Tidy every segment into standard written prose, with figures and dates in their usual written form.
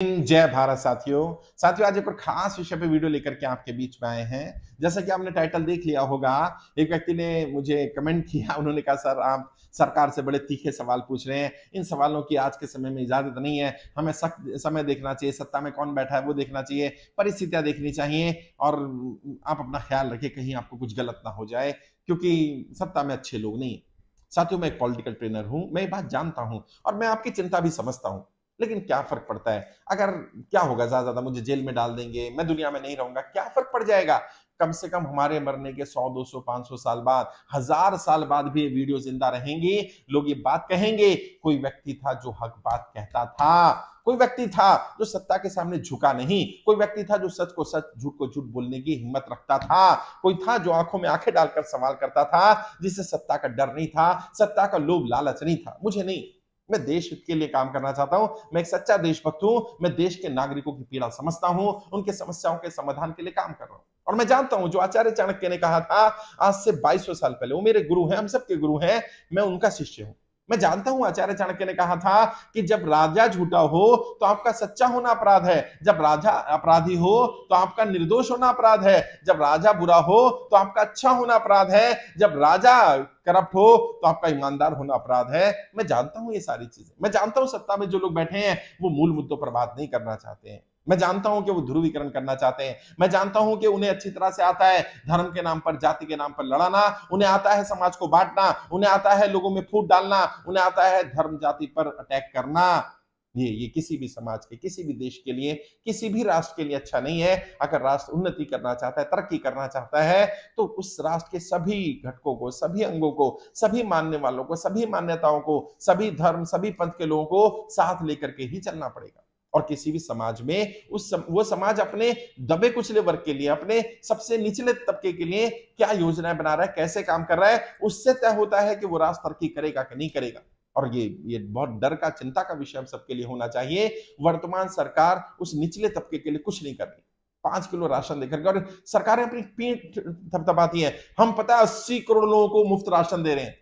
जय भारत साथियों। आज एक और खास विषय पे वीडियो लेकर के आपके बीच में आए हैं। जैसा कि आपने टाइटल देख लिया होगा, एक व्यक्ति ने मुझे कमेंट किया। उन्होंने कहा, सर आप सरकार से बड़े तीखे सवाल पूछ रहे हैं, इन सवालों की आज के समय में इजाजत नहीं है। हमें समय देखना चाहिए, सत्ता में कौन बैठा है वो देखना चाहिए, परिस्थितियां देखनी चाहिए और आप अपना ख्याल रखिए कहीं आपको कुछ गलत ना हो जाए, क्योंकि सत्ता में अच्छे लोग नहीं है। साथियों, मैं एक पॉलिटिकल ट्रेनर हूं, मैं ये बात जानता हूं और मैं आपकी चिंता भी समझता हूं। लेकिन क्या फर्क पड़ता है? अगर क्या होगा, ज्यादा मुझे जेल में डाल देंगे, मैं दुनिया में नहीं रहूंगा, क्या फर्क पड़ जाएगा? कम से कम हमारे मरने के 100 200 500 साल बाद, 1000 साल बाद भी ये वीडियो जिंदा रहेंगी। लोग ये बात कहेंगे, कोई व्यक्ति था जो हक बात कहता था, कोई व्यक्ति था जो सत्ता के सामने झुका नहीं, कोई व्यक्ति था जो सच को सच, झूठ को झूठ बोलने की हिम्मत रखता था, कोई था जो आंखों में आंखें डालकर सवाल करता था, जिसे सत्ता का डर नहीं था, सत्ता का लोभ लालच नहीं था। मुझे नहीं, मैं देश हित के लिए काम करना चाहता हूं। मैं एक सच्चा देशभक्त हूं। मैं देश के नागरिकों की पीड़ा समझता हूं, उनके समस्याओं के समाधान के लिए काम कर रहा हूं। और मैं जानता हूं, जो आचार्य चाणक्य ने कहा था आज से 2200 साल पहले, वो मेरे गुरु हैं, हम सबके गुरु हैं, मैं उनका शिष्य हूं। मैं जानता हूं आचार्य चाणक्य ने कहा था कि जब राजा झूठा हो तो आपका सच्चा होना अपराध है, जब राजा अपराधी हो तो आपका निर्दोष होना अपराध है, जब राजा बुरा हो तो आपका अच्छा होना अपराध है, जब राजा करप्ट हो तो आपका ईमानदार होना अपराध है। मैं जानता हूं ये सारी चीजें। मैं जानता हूं सत्ता में जो लोग बैठे हैं वो मूल मुद्दों पर बात नहीं करना चाहते हैं। मैं जानता हूं कि वो ध्रुवीकरण करना चाहते हैं। मैं जानता हूं कि उन्हें अच्छी तरह से आता है धर्म के नाम पर, जाति के नाम पर लड़ाना, उन्हें आता है समाज को बांटना, उन्हें आता है लोगों में फूट डालना, उन्हें आता है धर्म जाति पर अटैक करना। ये किसी भी समाज के, किसी भी देश के लिए, किसी भी राष्ट्र के लिए अच्छा नहीं है। अगर राष्ट्र उन्नति करना चाहता है, तरक्की करना चाहता है, तो उस राष्ट्र के सभी घटकों को, सभी अंगों को, सभी मानने वालों को, सभी मान्यताओं को, सभी धर्म, सभी पंथ के लोगों को साथ लेकर के ही चलना पड़ेगा। और किसी भी समाज में वो समाज अपने दबे कुचले वर्ग के लिए, अपने सबसे निचले तबके के लिए क्या योजनाएं बना रहा है, कैसे काम कर रहा है, उससे तय होता है कि वो राष्ट्र तरक्की करेगा कि नहीं करेगा। और ये बहुत डर का, चिंता का विषय हम सबके लिए होना चाहिए। वर्तमान सरकार उस निचले तबके के लिए कुछ नहीं कर रही। 5 किलो राशन देकर, और सरकारें अपनी पीठ थपथपाती हैं, हम पता है 80 करोड़ लोगों को मुफ्त राशन दे रहे हैं।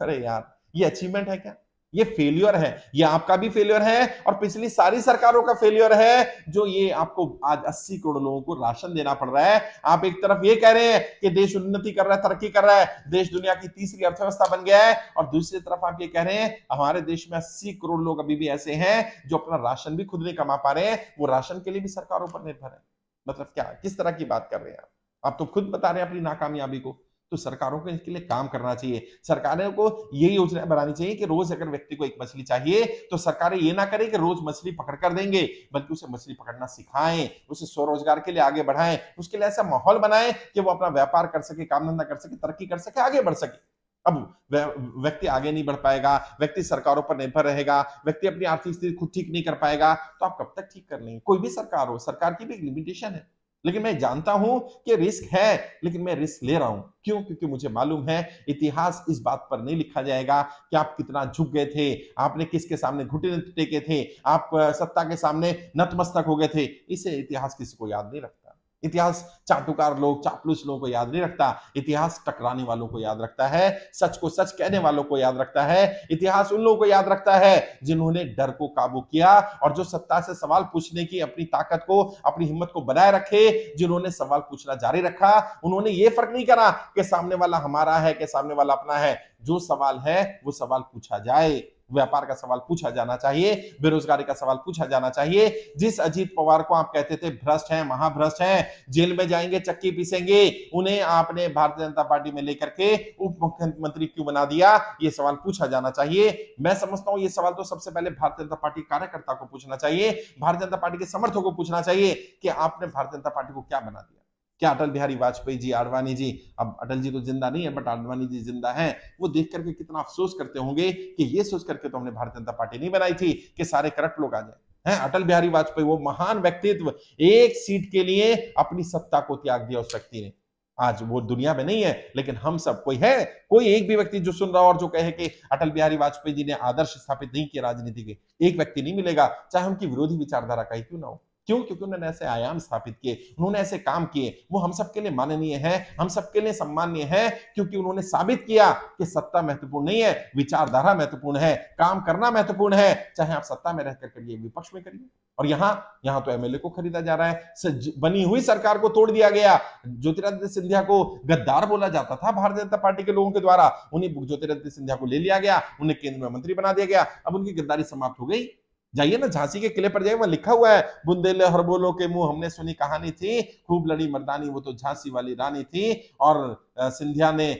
अरे यार, ये अचीवमेंट है क्या? ये फेलियर है। ये आपका भी फेलियर है और पिछली सारी सरकारों का फेलियर है, जो ये आपको आज 80 करोड़ लोगों को राशन देना पड़ रहा है। आप एक तरफ ये कह रहे हैं कि देश उन्नति कर रहा है, तरक्की कर रहा है, देश दुनिया की तीसरी अर्थव्यवस्था बन गया है, और दूसरी तरफ आप ये कह रहे हैं हमारे देश में 80 करोड़ लोग अभी भी ऐसे हैं जो अपना राशन भी खुद नहीं कमा पा रहे हैं, वो राशन के लिए भी सरकारों पर निर्भर है। मतलब क्या, किस तरह की बात कर रहे हैं आप तो खुद बता रहे हैं अपनी नाकामयाबी को। तो सरकारों को इसके लिए काम करना चाहिए। सरकारों को ये योजना बनानी चाहिए कि रोज अगर व्यक्ति को एक मछली चाहिए तो सरकारें ये ना करें कि रोज मछली पकड़ कर देंगे, बल्कि उसे मछली पकड़ना सिखाएं, उसे स्वरोजगार के लिए आगे बढ़ाएं, उसके लिए ऐसा माहौल बनाएं कि वो अपना व्यापार कर सके, काम धंधा कर सके, तरक्की कर सके, आगे बढ़ सके। अब व्यक्ति आगे नहीं बढ़ पाएगा, व्यक्ति सरकारों पर निर्भर रहेगा, व्यक्ति अपनी आर्थिक स्थिति खुद ठीक नहीं कर पाएगा, तो आप कब तक ठीक कर लेंगे? कोई भी सरकार हो, सरकार की भी एक लिमिटेशन है। लेकिन मैं जानता हूं कि रिस्क है, लेकिन मैं रिस्क ले रहा हूं। क्यों? क्योंकि मुझे मालूम है इतिहास इस बात पर नहीं लिखा जाएगा कि आप कितना झुक गए थे, आपने किसके सामने घुटने टेके थे, आप सत्ता के सामने नतमस्तक हो गए थे। इसे इतिहास किसी को याद नहीं रखता। इतिहास चाटुकार लोग, चापलूस लोगों को याद नहीं रखता। इतिहास टकराने वालों को याद रखता है, सच को सच कहने वालों को याद रखता है। इतिहास उन लोगों को याद रखता है जिन्होंने डर को काबू किया और जो सत्ता से सवाल पूछने की अपनी ताकत को, अपनी हिम्मत को बनाए रखे, जिन्होंने सवाल पूछना जारी रखा। उन्होंने ये फर्क नहीं करा कि सामने वाला हमारा है कि सामने वाला अपना है। जो सवाल है वो सवाल पूछा जाए। व्यापार का सवाल पूछा जाना चाहिए, बेरोजगारी का सवाल पूछा जाना चाहिए। जिस अजीत पवार को आप कहते थे भ्रष्ट हैं, महाभ्रष्ट हैं, जेल में जाएंगे, चक्की पीसेंगे, उन्हें आपने भारतीय जनता पार्टी में लेकर के उप मुख्यमंत्री क्यों बना दिया? ये सवाल पूछा जाना चाहिए। मैं समझता हूं ये सवाल तो सबसे पहले भारतीय जनता पार्टी कार्यकर्ता को पूछना चाहिए, भारतीय जनता पार्टी के समर्थकों को पूछना चाहिए कि आपने भारतीय जनता पार्टी को क्या बना दिया। क्या अटल बिहारी वाजपेयी जी, आडवाणी जी, अब अटल जी तो जिंदा नहीं है बट आडवाणी जी जिंदा हैं, वो देख करके कितना अफसोस करते होंगे कि ये सोच करके तो हमने भारतीय जनता पार्टी नहीं बनाई थी कि सारे करप्ट लोग आ जाए हैं। अटल बिहारी वाजपेयी, वो महान व्यक्तित्व, एक सीट के लिए अपनी सत्ता को त्याग दिया उस व्यक्ति ने। आज वो दुनिया में नहीं है, लेकिन हम सब, कोई है, कोई एक भी व्यक्ति जो सुन रहा हो और जो कहे कि अटल बिहारी वाजपेयी जी ने आदर्श स्थापित नहीं किया राजनीति के, एक व्यक्ति नहीं मिलेगा, चाहे उनकी विरोधी विचारधारा का ही क्यों ना हो। क्यों? क्योंकि उन्होंने ऐसे आयाम स्थापित किए, उन्होंने ऐसे काम किए, वो हम सबके लिए माननीय है, हम सबके लिए सम्माननीय है, क्योंकि उन्होंने साबित किया कि सत्ता महत्वपूर्ण नहीं है, विचारधारा महत्वपूर्ण है, काम करना महत्वपूर्ण है, चाहे आप सत्ता में रहकर करिए, विपक्ष में करिए। और यहां तो एमएलए को खरीदा जा रहा है, बनी हुई सरकार को तोड़ दिया गया। ज्योतिरादित्य सिंधिया को गद्दार बोला जाता था भारतीय जनता पार्टी के लोगों के द्वारा, उन्हीं ज्योतिरादित्य सिंधिया को ले लिया गया, उन्हें केंद्र में मंत्री बना दिया गया। अब उनकी गद्दारी समाप्त हो गई। जाइए ना झांसी के किले पर जाइए, वहां लिखा हुआ है, बुंदेले हरबोलों के मुंह हमने सुनी कहानी थी, खूब लड़ी मर्दानी वो तो झांसी वाली रानी थी, और सिंधिया ने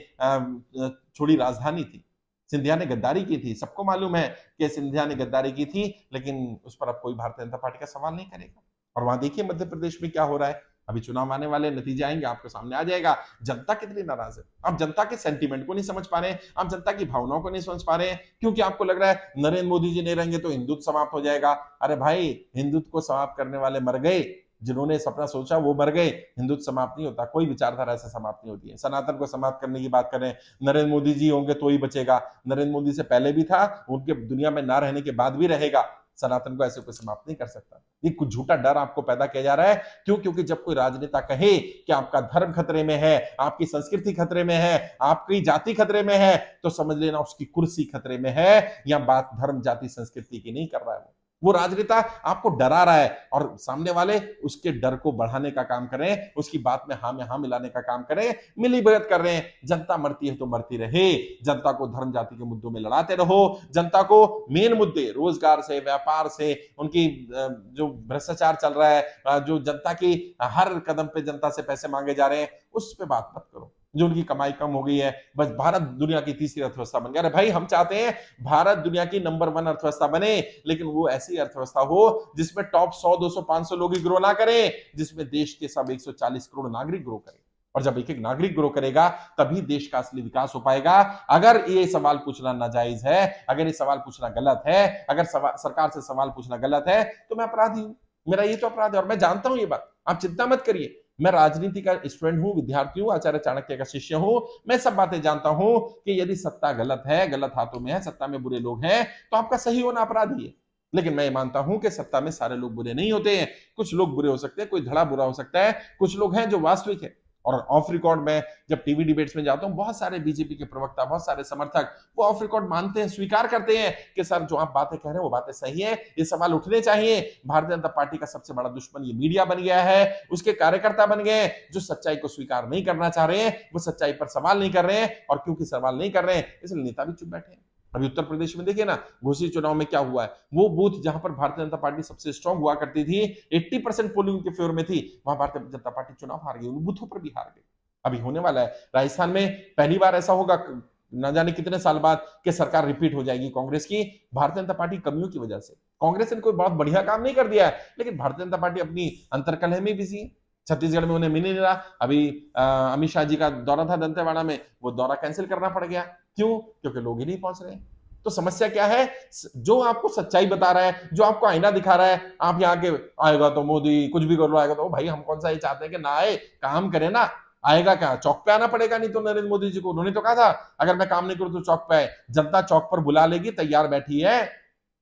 छोड़ी राजधानी थी। सिंधिया ने गद्दारी की थी, सबको मालूम है कि सिंधिया ने गद्दारी की थी, लेकिन उस पर अब कोई भारतीय जनता पार्टी का सवाल नहीं करेगा। और वहां देखिए मध्य प्रदेश में क्या हो रहा है, अभी चुनाव आने वाले, नतीजे आएंगे, आपके सामने आ जाएगा जनता कितनी नाराज है। आप जनता के सेंटीमेंट को नहीं समझ पा रहे, आप जनता की भावनाओं को नहीं समझ पा रहे हैं, क्योंकि आपको लग रहा है नरेंद्र मोदी जी नहीं रहेंगे तो हिंदुत्व समाप्त हो जाएगा। अरे भाई, हिंदुत्व को समाप्त करने वाले मर गए, जिन्होंने सपना सोचा वो मर गए। हिंदुत्व समाप्त नहीं होता, कोई विचारधारा ऐसे समाप्त नहीं होती है। सनातन को समाप्त करने की बात करें, नरेंद्र मोदी जी होंगे तो ही बचेगा, नरेंद्र मोदी से पहले भी था, उनके दुनिया में ना रहने के बाद भी रहेगा। सनातन को ऐसे कोई समाप्त नहीं कर सकता। ये कुछ झूठा डर आपको पैदा किया जा रहा है। क्यों? क्योंकि जब कोई राजनेता कहे कि आपका धर्म खतरे में है, आपकी संस्कृति खतरे में है, आपकी जाति खतरे में है, तो समझ लेना उसकी कुर्सी खतरे में है। या बात धर्म, जाति, संस्कृति की नहीं कर रहा है, वो राजनेता आपको डरा रहा है, और सामने वाले उसके डर को बढ़ाने का काम करें, उसकी बात में हाँ मिलाने का काम करें, मिलीभगत कर रहे हैं। जनता मरती है तो मरती रहे, जनता को धर्म जाति के मुद्दों में लड़ाते रहो, जनता को मेन मुद्दे रोजगार से, व्यापार से, उनकी जो भ्रष्टाचार चल रहा है, जो जनता की हर कदम पे जनता से पैसे मांगे जा रहे हैं, उस पर बात मत करो। जो उनकी कमाई कम हो गई है, बस भारत दुनिया की तीसरी अर्थव्यवस्था बन गया। अरे भाई, हम चाहते हैं भारत दुनिया की नंबर 1 अर्थव्यवस्था बने, लेकिन वो ऐसी अर्थव्यवस्था हो जिसमें टॉप 100, 200, 500 लोग ही ग्रो ना करें, जिसमें देश के सब 140 करोड़ नागरिक ग्रो करें। और जब एक एक नागरिक ग्रो करेगा, तभी देश का असली विकास हो पाएगा। अगर ये सवाल पूछना नाजायज है, अगर ये सवाल पूछना गलत है, अगर सरकार से सवाल पूछना गलत है, तो मैं अपराधी हूं, मेरा ये तो अपराध है। और मैं जानता हूं ये बात, आप चिंता मत करिए। मैं राजनीति का स्टूडेंट हूं, विद्यार्थी हूं, आचार्य चाणक्य का शिष्य हूं। मैं सब बातें जानता हूं कि यदि सत्ता गलत है, गलत हाथों में है, सत्ता में बुरे लोग हैं, तो आपका सही होना अपराध ही है। लेकिन मैं मानता हूं कि सत्ता में सारे लोग बुरे नहीं होते हैं, कुछ लोग बुरे हो सकते हैं, कोई धड़ा बुरा हो सकता है, कुछ लोग हैं जो वास्तविक है। और ऑफ रिकॉर्ड में जब टीवी डिबेट्स में जाता हूं, बहुत सारे बीजेपी के प्रवक्ता, बहुत सारे समर्थक वो ऑफ रिकॉर्ड मानते हैं, स्वीकार करते हैं कि सर जो आप बातें कह रहे हैं वो बातें सही है, ये सवाल उठने चाहिए। भारतीय जनता पार्टी का सबसे बड़ा दुश्मन ये मीडिया बन गया है, उसके कार्यकर्ता बन गए जो सच्चाई को स्वीकार नहीं करना चाह रहे हैं, वो सच्चाई पर सवाल नहीं कर रहे हैं। और क्योंकि सवाल नहीं कर रहे हैं, इसलिए नेता भी चुप बैठे हैं। अभी उत्तर प्रदेश में देखिए ना, घोसी चुनाव में क्या हुआ है, वो बूथ जहां पर भारतीय जनता पार्टी सबसे स्ट्रांग हुआ करती थी, 80% पोलिंग के फेवर में थी, वहां भारतीय जनता पार्टी चुनाव हार गई, उन बूथों पर भी हार गई। अभी होने वाला है राजस्थान में, पहली बार ऐसा होगा न जाने कितने साल बाद कि सरकार रिपीट हो जाएगी कांग्रेस की, भारतीय जनता पार्टी कमियों की वजह से। कांग्रेस ने कोई बहुत बढ़िया काम नहीं कर दिया है, लेकिन भारतीय जनता पार्टी अपनी अंतर्कलह में बिजी है। छत्तीसगढ़ में उन्हें मिल नहीं रहा, अभी अमित शाह जी का दौरा था दंतेवाड़ा में, वो दौरा कैंसिल करना पड़ गया। क्यों? क्योंकि लोग ही नहीं पहुंच रहे। तो समस्या क्या है? जो आपको सच्चाई बता रहा है, जो आपको आईना दिखा रहा है, आप यहाँ के आएगा तो मोदी, कुछ भी कर लो आएगा तो भाई, हम कौन सा ये चाहते हैं कि ना आए, काम करे ना। आएगा क्या? चौक पे आना पड़ेगा। नहीं तो नरेंद्र मोदी जी को उन्होंने तो कहा था अगर मैं काम नहीं करूं तो चौक पे आए, जनता चौक पर बुला लेगी, तैयार बैठी है।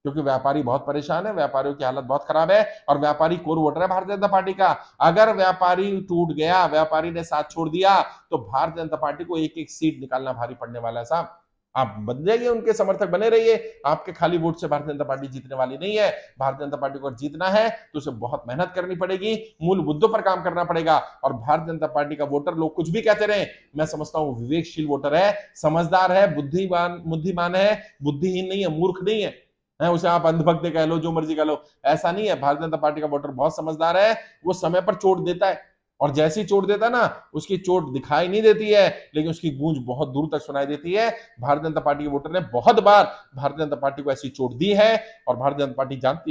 क्योंकि व्यापारी बहुत परेशान है, व्यापारियों की हालत बहुत खराब है, और व्यापारी कोर वोटर है भारतीय जनता पार्टी का। अगर व्यापारी टूट गया, व्यापारी ने साथ छोड़ दिया, तो भारतीय जनता पार्टी को एक एक सीट निकालना भारी पड़ने वाला है साहब। आप बन जाइए, उनके समर्थक बने रहिए, आपके खाली वोट से भारतीय जनता पार्टी जीतने वाली नहीं है। भारतीय जनता पार्टी को जीतना है तो उसे बहुत मेहनत करनी पड़ेगी, मूल मुद्दों पर काम करना पड़ेगा। और भारतीय जनता पार्टी का वोटर, लोग कुछ भी कहते रहे, मैं समझता हूं विवेकशील वोटर है, समझदार है, बुद्धिमान है, बुद्धिहीन नहीं है, मूर्ख नहीं है। उसे आप अंधभक्त कह लो, जो मर्जी कह लो, ऐसा नहीं है। भारतीय जनता पार्टी का वोटर बहुत समझदार है, वो समय पर चोट देता है, और जैसी चोट देता है ना, उसकी चोट दिखाई नहीं देती है, लेकिन उसकी गूंज बहुत दूर तक सुनाई देती है। भारतीय जनता पार्टी के वोटर ने बहुत बार भारतीय जनता पार्टी को ऐसी चोट दी है, और भारतीय जनता पार्टी जानती है